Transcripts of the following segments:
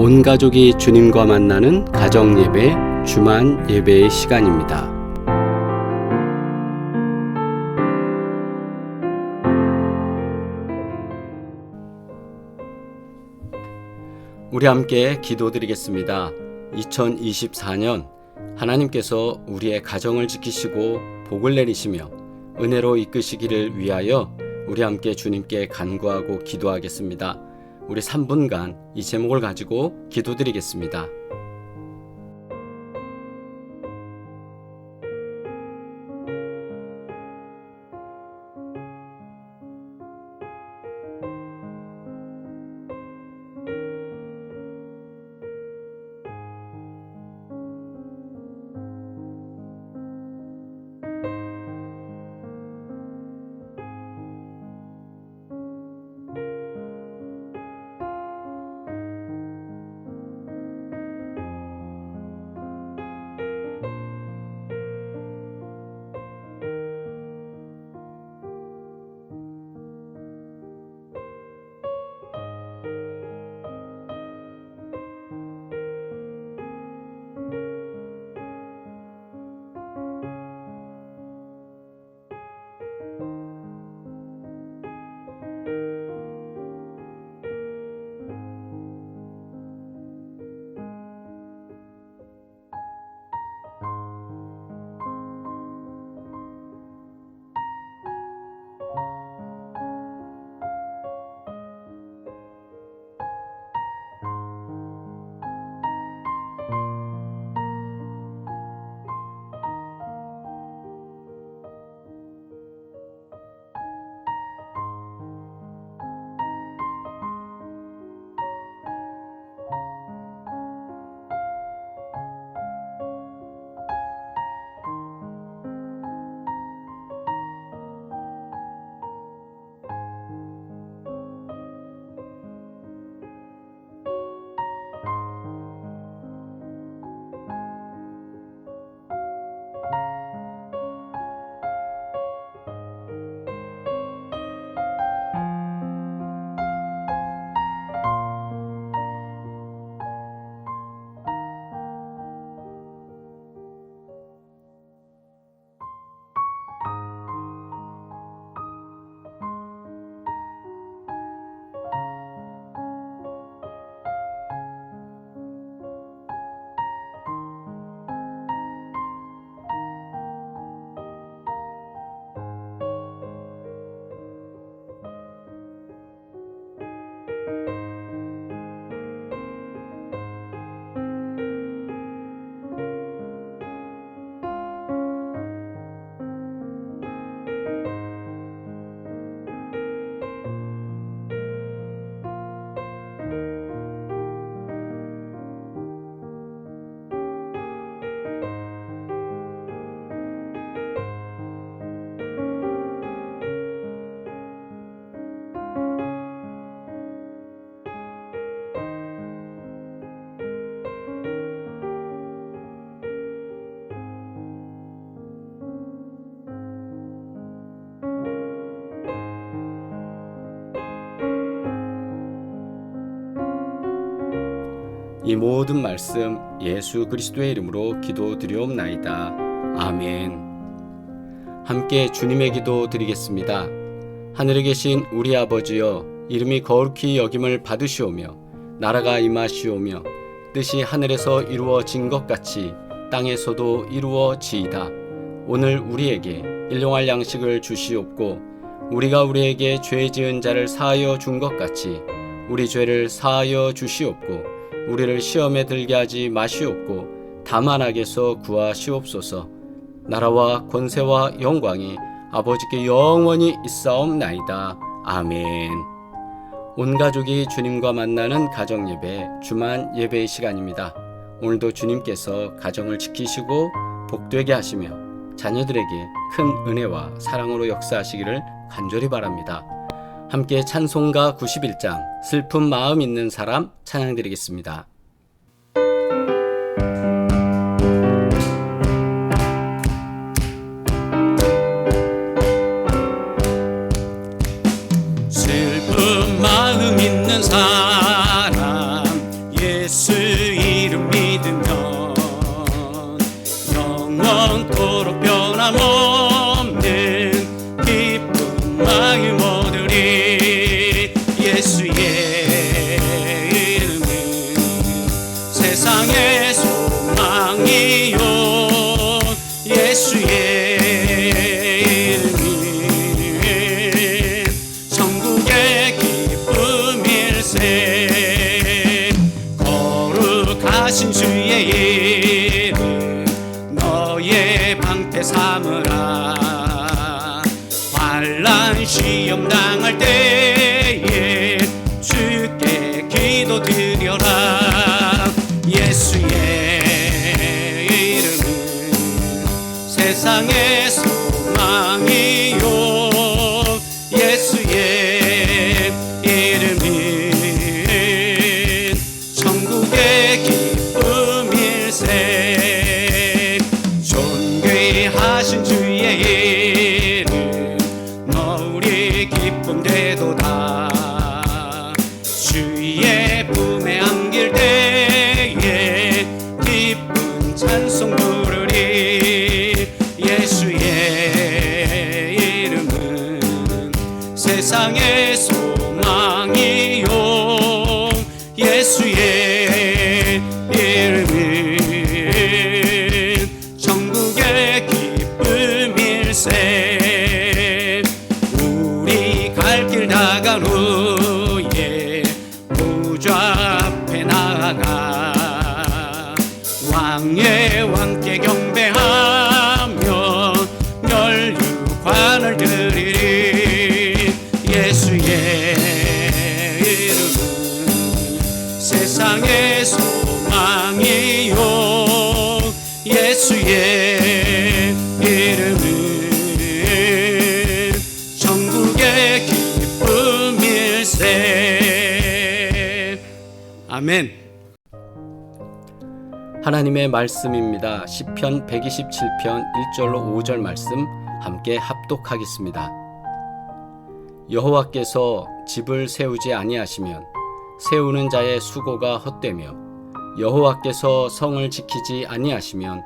온 가족이 주님과 만나는 가정예배, 주만 예배의 시간입니다. 우리 함께 기도드리겠습니다. 2024년 하나님께서 우리의 가정을 지키시고 복을 내리시며 은혜로 이끄시기를 위하여 우리 함께 주님께 간구하고 기도하겠습니다. 우리 3분간 이 제목을 가지고 기도드리겠습니다. 이 모든 말씀 예수 그리스도의 이름으로 기도드리옵나이다. 아멘. 함께 주님의 기도 드리겠습니다. 하늘에 계신 우리 아버지여, 이름이 거룩히 여김을 받으시오며 나라가 임하시오며 뜻이 하늘에서 이루어진 것 같이 땅에서도 이루어지이다. 오늘 우리에게 일용할 양식을 주시옵고 우리가 우리에게 죄 지은 자를 사하여 준 것 같이 우리 죄를 사하여 주시옵고 우리를 시험에 들게 하지 마시옵고 다만 악에서 구하시옵소서. 나라와 권세와 영광이 아버지께 영원히 있사옵나이다. 아멘. 온 가족이 주님과 만나는 가정예배, 주만 예배의 시간입니다. 오늘도 주님께서 가정을 지키시고 복되게 하시며 자녀들에게 큰 은혜와 사랑으로 역사하시기를 간절히 바랍니다. 함께 찬송가 91장 슬픈 마음 있는 사람 찬양드리겠습니다. 슬픈 마음 있는 사람 예수 이름 믿으면 영원토록 변함없는 기쁜 마음 얻으리. 예수의 이름은 세상의 소망이요 예수의 이름은 천국의 기쁨일세. 거룩하신 주의 이름 너의 방패 삼으라. 환난 시험 당할 때에 주께 기도드려라. 예수의 이름은 세상의 소망이요 예수의 이름은 천국의 기쁨일세. 존귀하신 주의 이름 너 우리 기쁨 되도다. 주의 품에 안길 때에 기쁜 찬송 부르리. 예수의 이름은 세상의 소망이요 예수의 이름은 천국의 기쁨일세. 우리 갈 길 나간 후에 보좌 앞에 나아가 왕의 왕께 경배하며 멸류관을 드리리. 예수의 이름은 세상의 소망이요 예수의 이름은 천국의 기쁨일세. 아멘. 하나님의 말씀입니다. 시편 127편 1절로 5절 말씀 함께 합독하겠습니다. 여호와께서 집을 세우지 아니하시면 세우는 자의 수고가 헛되며 여호와께서 성을 지키지 아니하시면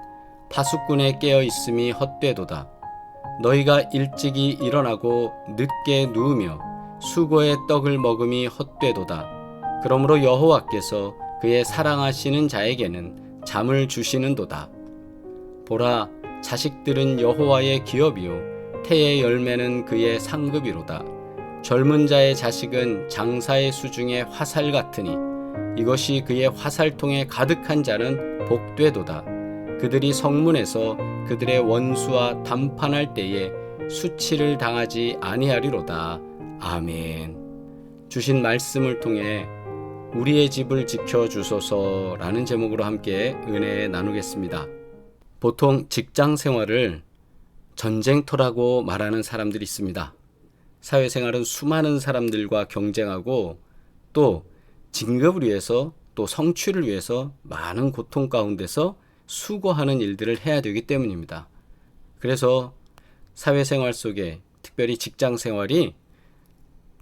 파수꾼의 깨어 있음이 헛되도다. 너희가 일찍이 일어나고 늦게 누우며 수고의 떡을 먹음이 헛되도다. 그러므로 여호와께서 그의 사랑하시는 자에게는 잠을 주시는도다. 보라, 자식들은 여호와의 기업이요 태의 열매는 그의 상급이로다. 젊은 자의 자식은 장사의 수중의 화살 같으니 이것이 그의 화살통에 가득한 자는 복되도다. 그들이 성문에서 그들의 원수와 담판할 때에 수치를 당하지 아니하리로다. 아멘. 주신 말씀을 통해 우리의 집을 지켜주소서라는 제목으로 함께 은혜 나누겠습니다. 보통 직장 생활을 전쟁터라고 말하는 사람들이 있습니다. 사회생활은 수많은 사람들과 경쟁하고 또 진급을 위해서 또 성취를 위해서 많은 고통 가운데서 수고하는 일들을 해야 되기 때문입니다. 그래서 사회생활 속에 특별히 직장생활이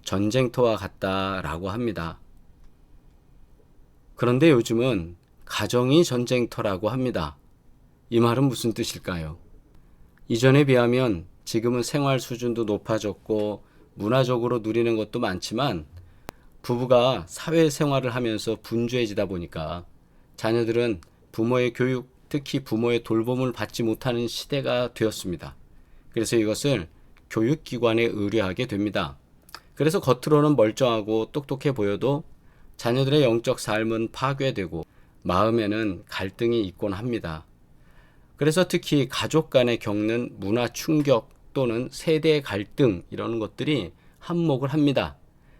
전쟁터와 같다라고 합니다. 그런데 요즘은 가정이 전쟁터라고 합니다. 이 말은 무슨 뜻일까요? 이전에 비하면 지금은 생활 수준도 높아졌고 문화적으로 누리는 것도 많지만 부부가 사회생활을 하면서 분주해지다 보니까 자녀들은 부모의 교육, 특히 부모의 돌봄을 받지 못하는 시대가 되었습니다. 그래서 이것을 교육기관에 의뢰하게 됩니다. 그래서 겉으로는 멀쩡하고 똑똑해 보여도 자녀들의 영적 삶은 파괴되고 마음에는 갈등이 있곤 합니다. 그래서 특히 가족 간에 겪는 문화 충격 또는 세대 갈등 이런 것들이 한몫을 합니다.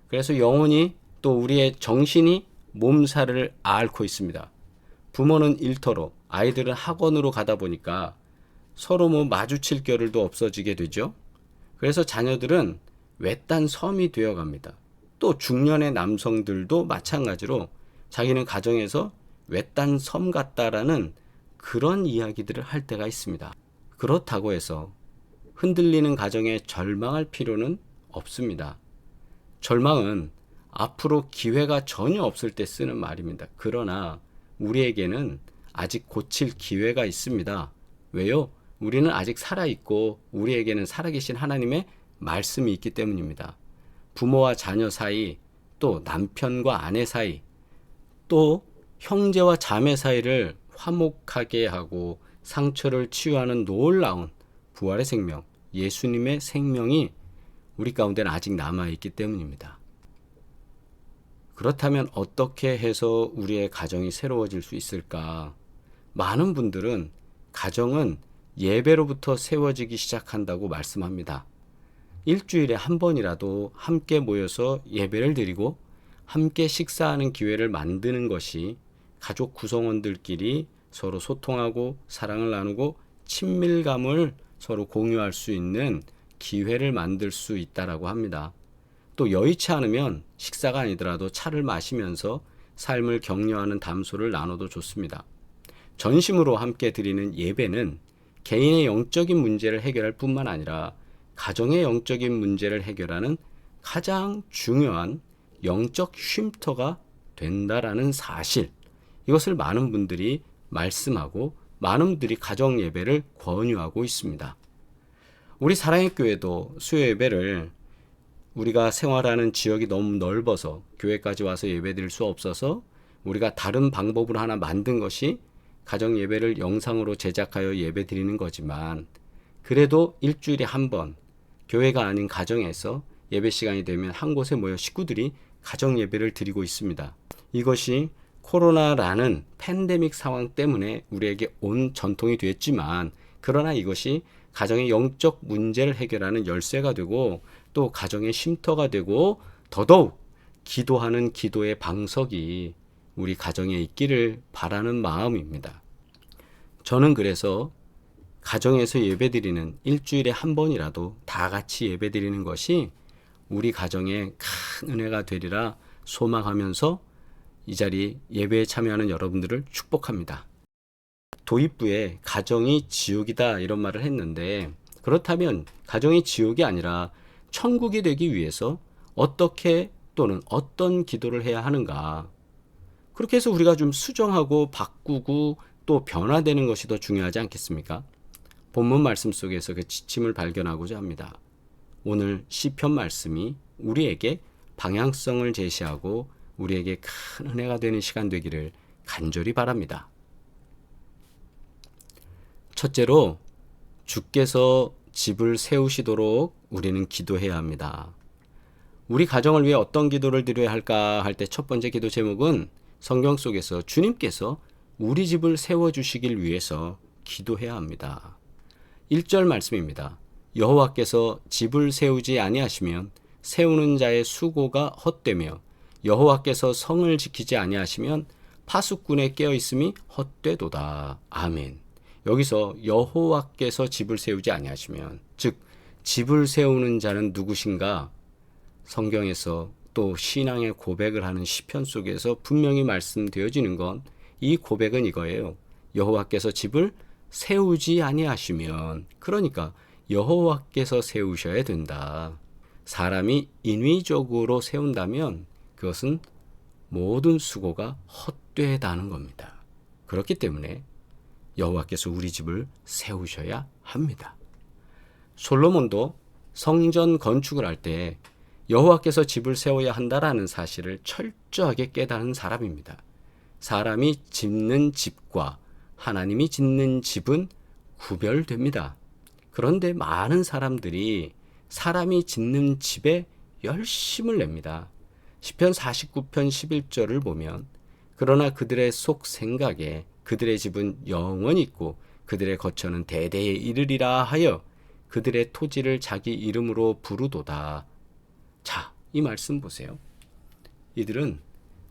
그래서 영혼이 또 우리의 정신이 몸살을 앓고 있습니다. 부모는 일터로, 아이들은 학원으로 가다 보니까 서로 마주칠 겨를도 없어지게 되죠. 그래서 자녀들은 외딴 섬이 되어갑니다. 또 중년의 남성들도 마찬가지로 자기는 가정에서 외딴 섬 같다라는 그런 이야기들을 할 때가 있습니다. 그렇다고 해서 흔들리는 가정에 절망할 필요는 없습니다. 절망은 앞으로 기회가 전혀 없을 때 쓰는 말입니다. 그러나 우리에게는 아직 고칠 기회가 있습니다. 왜요? 우리는 아직 살아있고 우리에게는 살아계신 하나님의 말씀이 있기 때문입니다. 부모와 자녀 사이, 또 남편과 아내 사이, 또 형제와 자매 사이를 화목하게 하고 상처를 치유하는 놀라운 부활의 생명, 예수님의 생명이 우리 가운데는 아직 남아있기 때문입니다. 그렇다면 어떻게 해서 우리의 가정이 새로워질 수 있을까? 많은 분들은 가정은 예배로부터 세워지기 시작한다고 말씀합니다. 일주일에 한 번이라도 함께 모여서 예배를 드리고 함께 식사하는 기회를 만드는 것이 가족 구성원들끼리 서로 소통하고 사랑을 나누고 친밀감을 서로 공유할 수 있는 기회를 만들 수 있다라고 합니다. 또 여의치 않으면 식사가 아니더라도 차를 마시면서 삶을 격려하는 담소를 나눠도 좋습니다. 전심으로 함께 드리는 예배는 개인의 영적인 문제를 해결할 뿐만 아니라 가정의 영적인 문제를 해결하는 가장 중요한 영적 쉼터가 된다라는 사실, 이것을 많은 분들이 말씀하고 많은 분들이 가정 예배를 권유하고 있습니다. 우리 사랑의 교회도 수요 예배를 우리가 생활하는 지역이 너무 넓어서 교회까지 와서 예배드릴 수 없어서 우리가 다른 방법으로 하나 만든 것이 가정 예배를 영상으로 제작하여 예배 드리는 거지만, 그래도 일주일에 한 번 교회가 아닌 가정에서 예배 시간이 되면 한 곳에 모여 식구들이 가정 예배를 드리고 있습니다. 이것이 코로나라는 팬데믹 상황 때문에 우리에게 온 전통이 됐지만, 그러나 이것이 가정의 영적 문제를 해결하는 열쇠가 되고 또 가정의 쉼터가 되고 더더욱 기도하는 기도의 방석이 우리 가정에 있기를 바라는 마음입니다. 저는 그래서 가정에서 예배드리는 일주일에 한 번이라도 다 같이 예배드리는 것이 우리 가정에 큰 은혜가 되리라 소망하면서 이 자리 예배에 참여하는 여러분들을 축복합니다. 도입부에 가정이 지옥이다 이런 말을 했는데, 그렇다면 가정이 지옥이 아니라 천국이 되기 위해서 어떻게 또는 어떤 기도를 해야 하는가? 그렇게 해서 우리가 좀 수정하고 바꾸고 또 변화되는 것이 더 중요하지 않겠습니까? 본문 말씀 속에서 그 지침을 발견하고자 합니다. 오늘 시편 말씀이 우리에게 방향성을 제시하고 우리에게 큰 은혜가 되는 시간 되기를 간절히 바랍니다. 첫째로, 주께서 집을 세우시도록 우리는 기도해야 합니다. 우리 가정을 위해 어떤 기도를 드려야 할까 할 때 첫 번째 기도 제목은 성경 속에서 주님께서 우리 집을 세워주시길 위해서 기도해야 합니다. 1절 말씀입니다. 여호와께서 집을 세우지 아니하시면 세우는 자의 수고가 헛되며 여호와께서 성을 지키지 아니하시면 파수꾼의 깨어있음이 헛되도다. 아멘. 여기서 여호와께서 집을 세우지 아니하시면, 즉 집을 세우는 자는 누구신가? 성경에서 또 신앙의 고백을 하는 시편 속에서 분명히 말씀되어지는 건, 이 고백은 이거예요. 여호와께서 집을 세우지 아니하시면, 그러니까 여호와께서 세우셔야 된다. 사람이 인위적으로 세운다면 그것은 모든 수고가 헛되다는 겁니다. 그렇기 때문에 여호와께서 우리 집을 세우셔야 합니다. 솔로몬도 성전 건축을 할 때 여호와께서 집을 세워야 한다라는 사실을 철저하게 깨달은 사람입니다. 사람이 짓는 집과 하나님이 짓는 집은 구별됩니다. 그런데 많은 사람들이 사람이 짓는 집에 열심을 냅니다. 시편 49편 11절을 보면, 그러나 그들의 속 생각에 그들의 집은 영원히 있고 그들의 거처는 대대에 이르리라 하여 그들의 토지를 자기 이름으로 부르도다. 자, 이 말씀 보세요. 이들은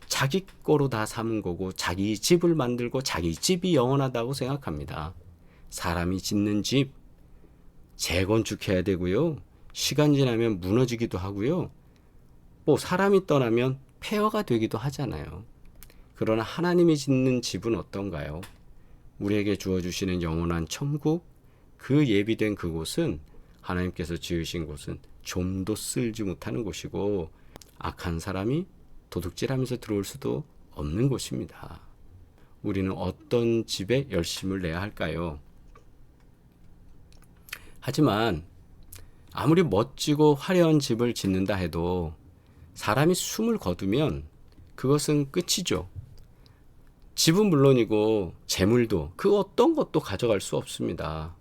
자기 거로 다 삼은 거고 자기 집을 만들고 자기 집이 영원하다고 생각합니다. 사람이 짓는 집 재건축해야 되고요. 시간 지나면 무너지기도 하고요. 뭐 사람이 떠나면 폐허가 되기도 하잖아요. 그러나 하나님이 짓는 집은 어떤가요? 우리에게 주어주시는 영원한 천국, 그 예비된 그곳은, 하나님께서 지으신 곳은 좀도 쓸지 못하는 곳이고 악한 사람이 도둑질하면서 들어올 수도 없는 곳입니다. 우리는 어떤 집에 열심을 내야 할까요? 하지만 아무리 멋지고 화려한 집을 짓는다 해도 사람이 숨을 거두면 그것은 끝이죠. 집은 물론이고 재물도 그 어떤 것도 가져갈 수 없습니다.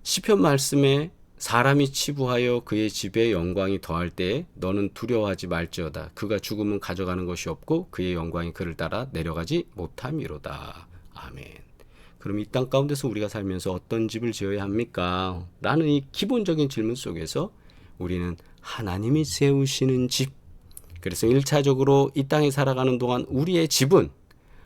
시편 말씀에 사람이 치부하여 그의 집에 영광이 더할 때에 너는 두려워하지 말지어다. 그가 죽으면 가져가는 것이 없고 그의 영광이 그를 따라 내려가지 못함이로다. 아멘. 그럼 이 땅 가운데서 우리가 살면서 어떤 집을 지어야 합니까? 라는 이 기본적인 질문 속에서 우리는 하나님이 세우시는 집, 그래서 1차적으로 이 땅에 살아가는 동안 우리의 집은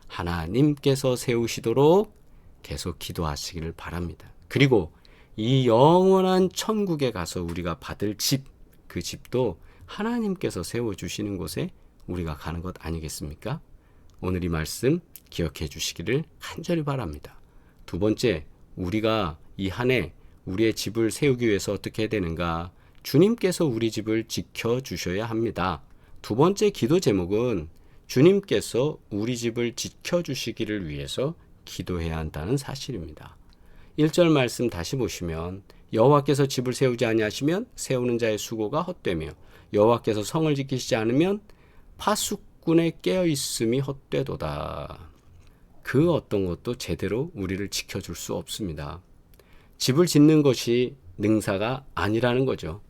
하나님께서 세우시도록 계속 기도하시기를 바랍니다. 그리고 이 영원한 천국에 가서 우리가 받을 집, 그 집도 하나님께서 세워주시는 곳에 우리가 가는 것 아니겠습니까? 오늘 이 말씀 기억해 주시기를 간절히 바랍니다. 두 번째, 우리가 이 한 해 우리의 집을 세우기 위해서 어떻게 해야 되는가? 주님께서 우리 집을 지켜주셔야 합니다. 두 번째 기도 제목은 주님께서 우리 집을 지켜주시기를 위해서 기도해야 한다는 사실입니다. 1절 말씀 다시 보시면 여호와께서 집을 세우지 아니하시면 세우는 자의 수고가 헛되며 여호와께서 성을 지키시지 않으면 파수꾼의 깨어있음이 헛되도다. 그 어떤 것도 제대로 우리를 지켜줄 수 없습니다. 집을 짓는 것이 능사가 아니라는 거죠.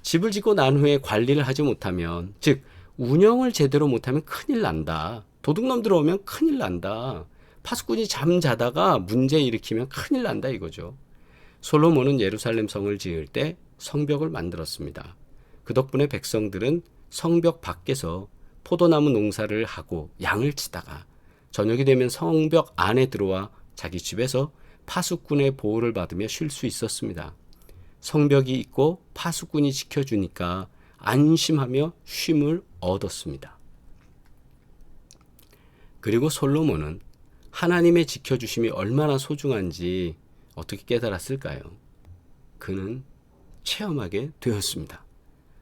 집을 짓고 난 후에 관리를 하지 못하면, 즉 운영을 제대로 못하면 큰일 난다. 도둑놈 들어오면 큰일 난다. 파수꾼이 잠자다가 문제 일으키면 큰일 난다 이거죠. 솔로몬은 예루살렘 성을 지을 때 성벽을 만들었습니다. 그 덕분에 백성들은 성벽 밖에서 포도나무 농사를 하고 양을 치다가 저녁이 되면 성벽 안에 들어와 자기 집에서 파수꾼의 보호를 받으며 쉴 수 있었습니다. 성벽이 있고 파수꾼이 지켜주니까 안심하며 쉼을 얻었습니다. 그리고 솔로몬은 하나님의 지켜주심이 얼마나 소중한지 어떻게 깨달았을까요? 그는 체험하게 되었습니다.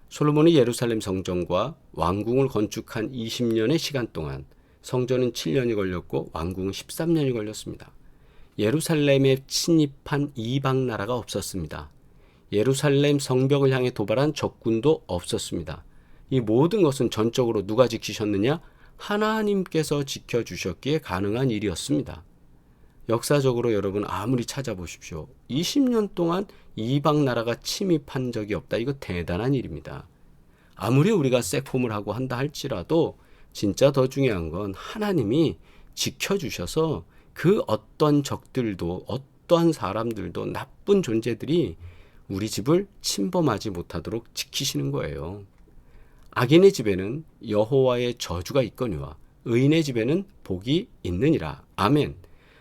솔로몬이 예루살렘 성전과 왕궁을 건축한 20년의 시간 동안 성전은 7년이 걸렸고 왕궁은 13년이 걸렸습니다. 예루살렘에 침입한 이방 나라가 없었습니다. 예루살렘 성벽을 향해 도발한 적군도 없었습니다. 이 모든 것은 전적으로 누가 지키셨느냐? 하나님께서 지켜주셨기에 가능한 일이었습니다. 역사적으로 여러분 아무리 찾아보십시오. 20년 동안 이방 나라가 침입한 적이 없다. 이거 대단한 일입니다. 아무리 우리가 세콤을 하고 한다 할지라도 진짜 더 중요한 건 하나님이 지켜주셔서 그 어떤 적들도 어떠한 사람들도 나쁜 존재들이 우리 집을 침범하지 못하도록 지키시는 거예요. 악인의 집에는 여호와의 저주가 있거니와 의인의 집에는 복이 있느니라. 아멘.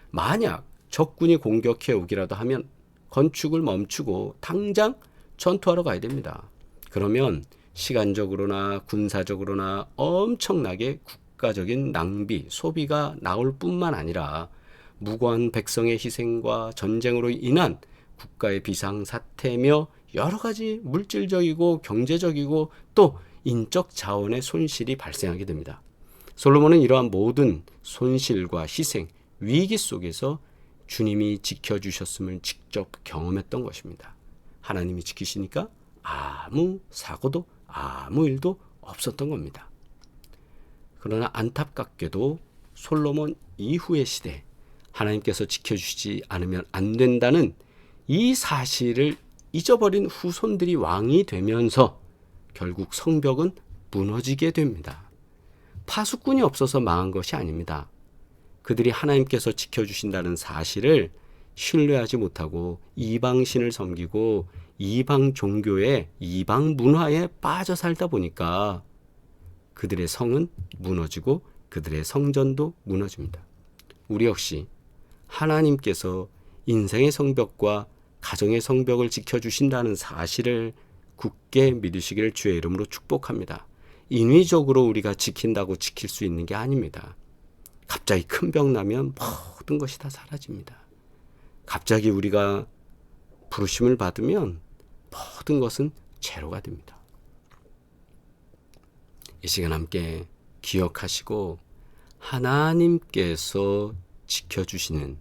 만약 적군이 공격해 오기라도 하면 건축을 멈추고 당장 전투하러 가야 됩니다. 그러면 시간적으로나 군사적으로나 엄청나게 국가적인 낭비, 소비가 나올 뿐만 아니라 무고한 백성의 희생과 전쟁으로 인한 국가의 비상사태며 여러 가지 물질적이고 경제적이고 또 인적 자원의 손실이 발생하게 됩니다. 솔로몬은 이러한 모든 손실과 희생, 위기 속에서 주님이 지켜주셨음을 직접 경험했던 것입니다. 하나님이 지키시니까 아무 사고도 아무 일도 없었던 겁니다. 그러나 안타깝게도 솔로몬 이후의 시대 하나님께서 지켜주시지 않으면 안 된다는 이 사실을 잊어버린 후손들이 왕이 되면서 결국 성벽은 무너지게 됩니다. 파수꾼이 없어서 망한 것이 아닙니다. 그들이 하나님께서 지켜주신다는 사실을 신뢰하지 못하고 이방신을 섬기고 이방 종교의 이방 문화에 빠져 살다 보니까 그들의 성은 무너지고 그들의 성전도 무너집니다. 우리 역시 하나님께서 인생의 성벽과 가정의 성벽을 지켜주신다는 사실을 굳게 믿으시기를 주의 이름으로 축복합니다. 인위적으로 우리가 지킨다고 지킬 수 있는 게 아닙니다. 갑자기 큰 병 나면 모든 것이 다 사라집니다. 갑자기 우리가 부르심을 받으면 모든 것은 제로가 됩니다. 이 시간 함께 기억하시고 하나님께서 지켜주시는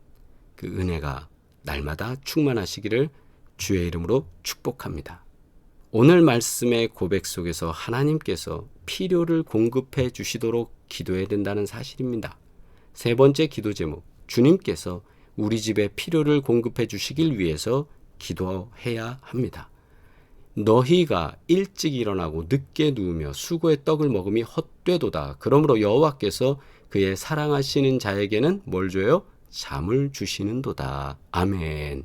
그 은혜가 날마다 충만하시기를 주의 이름으로 축복합니다. 오늘 말씀의 고백 속에서 하나님께서 필요를 공급해 주시도록 기도해야 된다는 사실입니다. 세 번째 기도 제목, 주님께서 우리 집에 필요를 공급해 주시길 위해서 기도해야 합니다. 너희가 일찍 일어나고 늦게 누우며 수고의 떡을 먹음이 헛되도다. 그러므로 여호와께서 그의 사랑하시는 자에게는 뭘 줘요? 잠을 주시는도다. 아멘.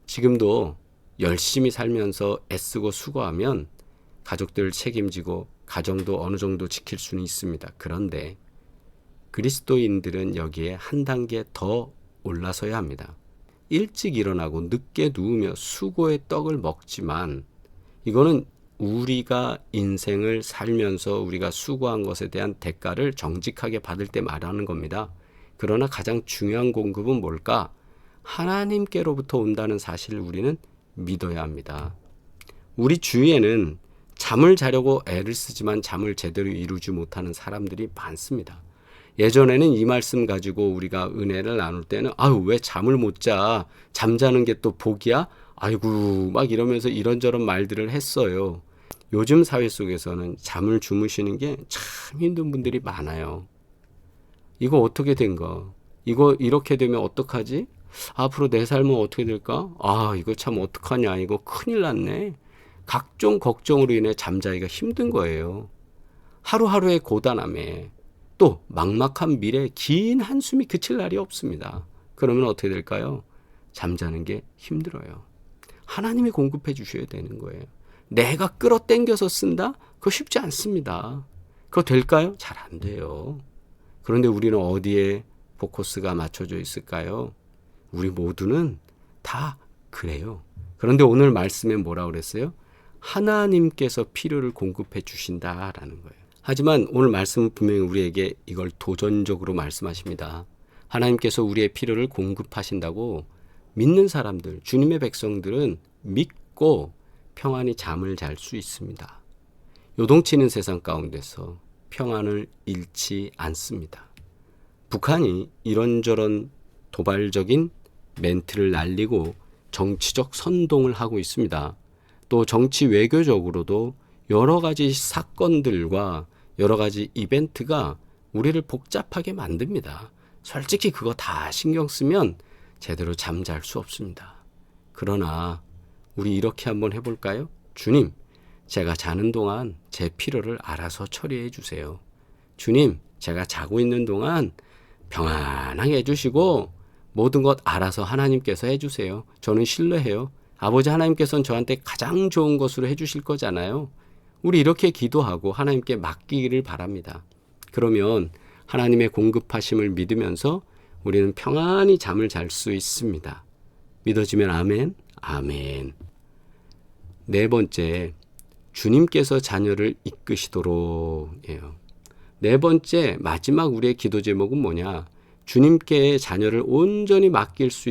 지금도 열심히 살면서 애쓰고 수고하면 가족들 책임지고 가정도 어느 정도 지킬 수는 있습니다. 그런데 그리스도인들은 여기에 한 단계 더 올라서야 합니다. 일찍 일어나고 늦게 누우며 수고의 떡을 먹지만 이거는 우리가 인생을 살면서 우리가 수고한 것에 대한 대가를 정직하게 받을 때 말하는 겁니다. 그러나 가장 중요한 공급은 뭘까? 하나님께로부터 온다는 사실을 우리는 믿어야 합니다. 우리 주위에는 잠을 자려고 애를 쓰지만 잠을 제대로 이루지 못하는 사람들이 많습니다. 예전에는 이 말씀 가지고 우리가 은혜를 나눌 때는 아유 왜 잠을 못 자? 잠자는 게 또 복이야? 아이고 막 이러면서 이런저런 말들을 했어요. 요즘 사회 속에서는 잠을 주무시는 게 참 힘든 분들이 많아요. 이거 어떻게 된 거? 이거 이렇게 되면 어떡하지? 앞으로 내 삶은 어떻게 될까? 아 이거 참 어떡하냐? 이거 큰일 났네. 각종 걱정으로 인해 잠자기가 힘든 거예요. 하루하루의 고단함에 또 막막한 미래에 긴 한숨이 그칠 날이 없습니다. 그러면 어떻게 될까요? 잠자는 게 힘들어요. 하나님이 공급해 주셔야 되는 거예요. 내가 끌어당겨서 쓴다? 그거 쉽지 않습니다. 그거 될까요? 잘 안 돼요. 그런데 우리는 어디에 포커스가 맞춰져 있을까요? 우리 모두는 다 그래요. 그런데 오늘 말씀에 뭐라고 그랬어요? 하나님께서 필요를 공급해 주신다라는 거예요. 하지만 오늘 말씀은 분명히 우리에게 이걸 도전적으로 말씀하십니다. 하나님께서 우리의 필요를 공급하신다고 믿는 사람들, 주님의 백성들은 믿고 평안히 잠을 잘 수 있습니다. 요동치는 세상 가운데서 평안을 잃지 않습니다. 북한이 이런저런 도발적인 멘트를 날리고 정치적 선동을 하고 있습니다. 또 정치 외교적으로도 여러 가지 사건들과 여러 가지 이벤트가 우리를 복잡하게 만듭니다. 솔직히 그거 다 신경 쓰면 제대로 잠잘 수 없습니다. 그러나 우리 이렇게 한번 해볼까요? 주님, 제가 자는 동안 제 필요를 알아서 처리해 주세요. 주님, 제가 자고 있는 동안 평안하게 해주시고 모든 것 알아서 하나님께서 해주세요. 저는 신뢰해요. 아버지 하나님께서는 저한테 가장 좋은 것으로 해주실 거잖아요. 우리 이렇게 기도하고 하나님께 맡기기를 바랍니다. 그러면 하나님의 공급하심을 믿으면서 우리는 평안히 잠을 잘 수 있습니다. 믿어지면 아멘, 아멘. 네 번째, 주님께서 자녀를 이끄시도록이에요. 네 번째, 마지막 우리의 기도 제목은 뭐냐? 주님께 자녀를 온전히 맡길 수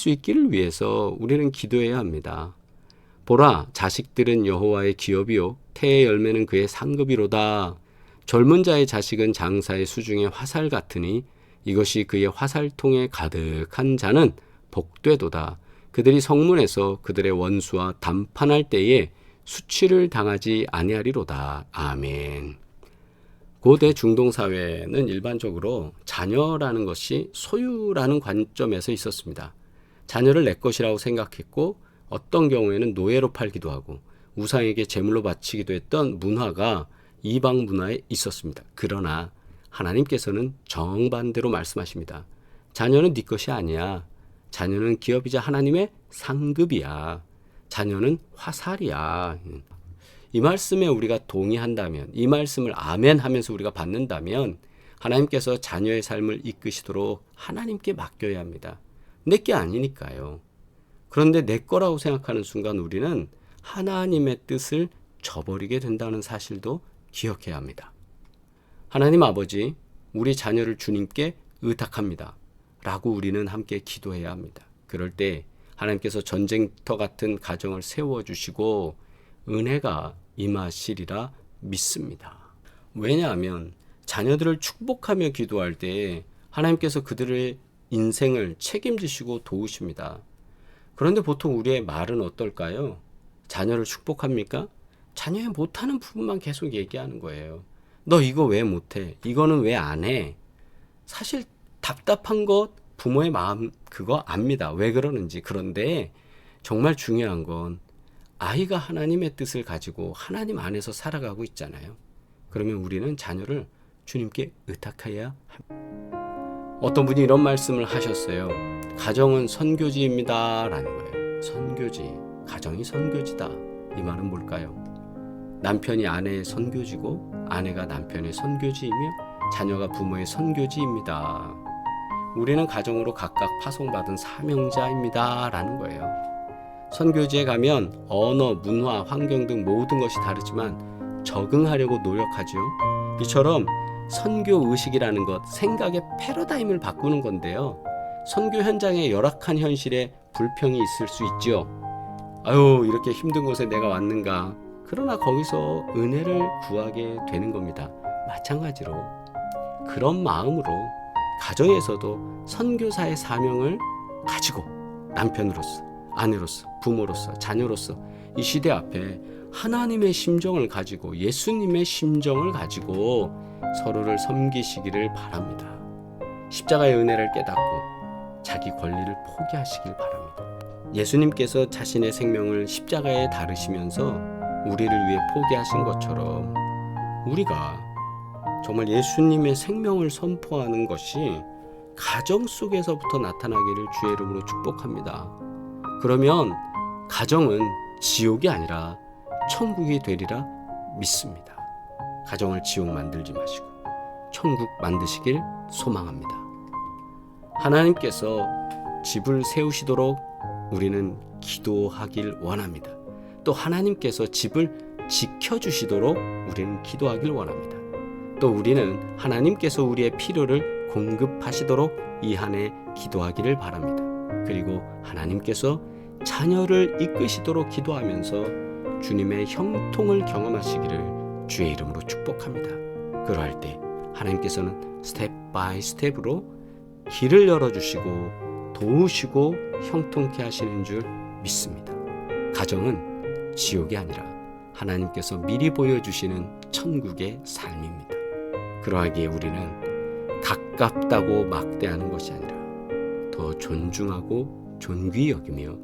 있기를 위해서 우리는 기도해야 합니다. 보라, 자식들은 여호와의 기업이요 태의 열매는 그의 상급이로다. 젊은 자의 자식은 장사의 수중의 화살 같으니 이것이 그의 화살통에 가득한 자는 복되도다. 그들이 성문에서 그들의 원수와 담판할 때에 수치를 당하지 아니하리로다. 아멘. 고대 중동 사회는 일반적으로 자녀라는 것이 소유라는 관점에서 있었습니다. 자녀를 내 것이라고 생각했고 어떤 경우에는 노예로 팔기도 하고 우상에게 제물로 바치기도 했던 문화가 이방 문화에 있었습니다. 그러나 하나님께서는 정반대로 말씀하십니다. 자녀는 네 것이 아니야. 자녀는 기업이자 하나님의 상급이야. 자녀는 화살이야. 이 말씀에 우리가 동의한다면, 이 말씀을 아멘 하면서 우리가 받는다면 하나님께서 자녀의 삶을 이끄시도록 하나님께 맡겨야 합니다. 내 게 아니니까요. 그런데 내 거라고 생각하는 순간 우리는 하나님의 뜻을 저버리게 된다는 사실도 기억해야 합니다. 하나님 아버지, 우리 자녀를 주님께 의탁합니다. 라고 우리는 함께 기도해야 합니다. 그럴 때 하나님께서 전쟁터 같은 가정을 세워주시고 은혜가 임하시리라 믿습니다. 왜냐하면 자녀들을 축복하며 기도할 때 하나님께서 그들의 인생을 책임지시고 도우십니다. 그런데 보통 우리의 말은 어떨까요? 자녀를 축복합니까? 자녀의 못하는 부분만 계속 얘기하는 거예요. 너 이거 왜 못해? 이거는 왜 안 해? 사실 답답한 것 부모의 마음 그거 압니다. 왜 그러는지. 그런데 정말 중요한 건 아이가 하나님의 뜻을 가지고 하나님 안에서 살아가고 있잖아요. 그러면 우리는 자녀를 주님께 의탁해야 합니다. 어떤 분이 이런 말씀을 하셨어요. 가정은 선교지입니다 라는 거예요. 선교지. 가정이 선교지다. 이 말은 뭘까요? 남편이 아내의 선교지고 아내가 남편의 선교지이며 자녀가 부모의 선교지입니다. 우리는 가정으로 각각 파송받은 사명자입니다 라는 거예요. 선교지에 가면 언어, 문화, 환경 등 모든 것이 다르지만 적응하려고 노력하죠. 이처럼 선교 의식이라는 것, 생각의 패러다임을 바꾸는 건데요. 선교 현장의 열악한 현실에 불평이 있을 수 있죠. 아유, 이렇게 힘든 곳에 내가 왔는가. 그러나 거기서 은혜를 구하게 되는 겁니다. 마찬가지로 그런 마음으로 가정에서도 선교사의 사명을 가지고 남편으로서, 아내로서, 부모로서, 자녀로서 이 시대 앞에 하나님의 심정을 가지고 예수님의 심정을 가지고 서로를 섬기시기를 바랍니다. 십자가의 은혜를 깨닫고 자기 권리를 포기하시길 바랍니다. 예수님께서 자신의 생명을 십자가에 다루시면서 우리를 위해 포기하신 것처럼 우리가 정말 예수님의 생명을 선포하는 것이 가정 속에서부터 나타나기를 주의 이름으로 축복합니다. 그러면 가정은 지옥이 아니라 천국이 되리라 믿습니다. 가정을 지옥 만들지 마시고 천국 만드시길 소망합니다. 하나님께서 집을 세우시도록 우리는 기도하길 원합니다. 또 하나님께서 집을 지켜주시도록 우리는 기도하길 원합니다. 또 우리는 하나님께서 우리의 필요를 공급하시도록 이 한 해 기도하기를 바랍니다. 그리고 하나님께서 자녀를 이끄시도록 기도하면서 주님의 형통을 경험하시기를 주의 이름으로 축복합니다. 그러할 때 하나님께서는 스텝 바이 스텝으로 길을 열어주시고 도우시고 형통케 하시는 줄 믿습니다. 가정은 지옥이 아니라 하나님께서 미리 보여주시는 천국의 삶입니다. 그러하기에 우리는 가깝다고 막대하는 것이 아니라 더 존중하고 존귀히 여기며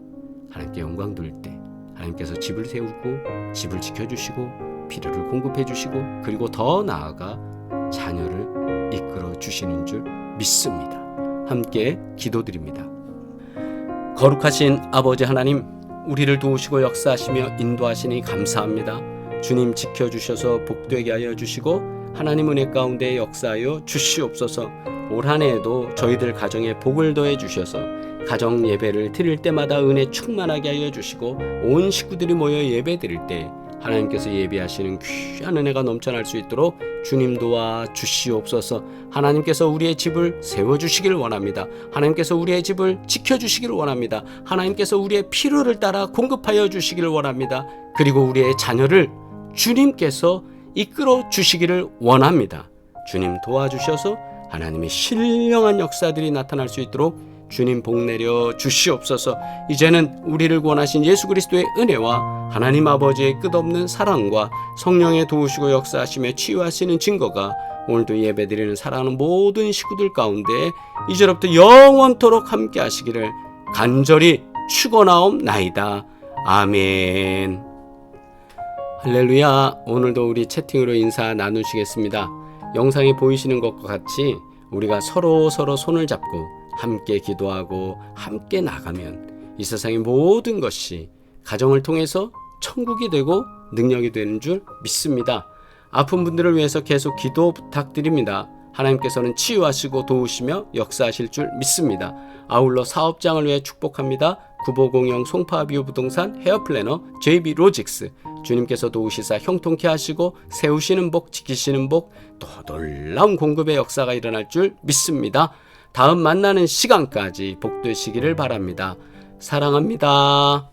하나님께 영광 돌릴 때 하나님께서 집을 세우고 집을 지켜주시고 필요를 공급해 주시고 그리고 더 나아가 자녀를 이끌어 주시는 줄 믿습니다. 함께 기도드립니다. 거룩하신 아버지 하나님, 우리를 도우시고 역사하시며 인도하시니 감사합니다. 주님 지켜주셔서 복되게 하여 주시고 하나님 은혜 가운데 역사하여 주시옵소서. 올 한 해에도 저희들 가정에 복을 더해 주셔서 가정 예배를 드릴 때마다 은혜 충만하게 하여 주시고 온 식구들이 모여 예배 드릴 때 하나님께서 예비하시는 귀한 은혜가 넘쳐날 수 있도록 주님 도와 주시옵소서. 하나님께서 우리의 집을 세워주시기를 원합니다. 하나님께서 우리의 집을 지켜주시기를 원합니다. 하나님께서 우리의 필요를 따라 공급하여 주시기를 원합니다. 그리고 우리의 자녀를 주님께서 이끌어 주시기를 원합니다. 주님 도와주셔서 하나님의 신령한 역사들이 나타날 수 있도록 주님 복 내려 주시옵소서. 이제는 우리를 구원하신 예수 그리스도의 은혜와 하나님 아버지의 끝없는 사랑과 성령의 도우시고 역사하시며 치유하시는 증거가 오늘도 예배드리는 사랑하는 모든 식구들 가운데 이제로부터 영원토록 함께 하시기를 간절히 축원하옵나이다. 아멘. 할렐루야. 오늘도 우리 채팅으로 인사 나누시겠습니다. 영상에 보이시는 것과 같이 우리가 서로 손을 잡고 함께 기도하고 함께 나가면 이 세상의 모든 것이 가정을 통해서 천국이 되고 능력이 되는 줄 믿습니다. 아픈 분들을 위해서 계속 기도 부탁드립니다. 하나님께서는 치유하시고 도우시며 역사하실 줄 믿습니다. 아울러 사업장을 위해 축복합니다. 9500 송파비오 부동산 헤어플래너 JB 로직스, 주님께서 도우시사 형통케 하시고 세우시는 복, 지키시는 복, 또 놀라운 공급의 역사가 일어날 줄 믿습니다. 다음 만나는 시간까지 복되시기를 바랍니다. 사랑합니다.